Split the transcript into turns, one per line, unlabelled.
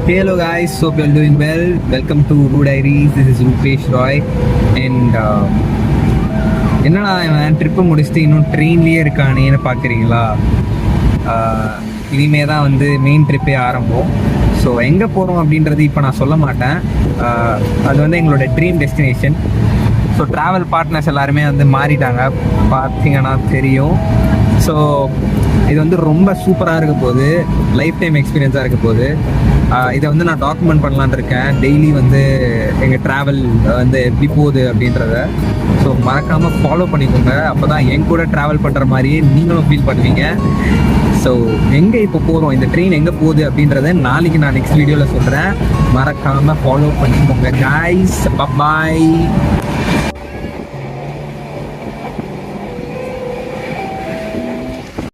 Hello guys, hope you're doing well. Welcome to Who Diaries. This is Rupesh Roy. And என்னடா இவன் trip முடிச்சுட்டு இன்னும் ட்ரெயின்லேயே இருக்கானேன்னு பார்க்குறீங்களா? இனிமே தான் வந்து மெயின் ட்ரிப்பே ஆரம்பம். ஸோ எங்கே போகிறோம் அப்படின்றது இப்போ நான் சொல்ல மாட்டேன். அது வந்து எங்களோட dream destination. So travel partners எல்லாருமே வந்து மாறிட்டாங்க, பார்த்தீங்கன்னா தெரியும். ஸோ இது வந்து ரொம்ப சூப்பராக இருக்க போகுது, லைஃப் டைம் எக்ஸ்பீரியன்ஸாக இருக்க போகுது. இதை வந்து நான் டாக்குமெண்ட் பண்ணலான்னு இருக்கேன். டெய்லி வந்து எங்கள் ட்ராவல் வந்து எப்படி போகுது அப்படின்றத. ஸோ மறக்காமல் ஃபாலோ பண்ணிக்கோங்க. அப்போ தான் என் கூட ட்ராவல் பண்ணுற மாதிரியே நீங்களும் ஃபீல் பண்ணுவீங்க. ஸோ எங்கே இப்போ போகிறோம், இந்த ட்ரெயின் எங்கே போகுது அப்படின்றத நாளைக்கு நான் நெக்ஸ்ட் வீடியோவில் சொல்கிறேன். மறக்காமல் ஃபாலோ பண்ணிக்கோங்க guys. Bye bye.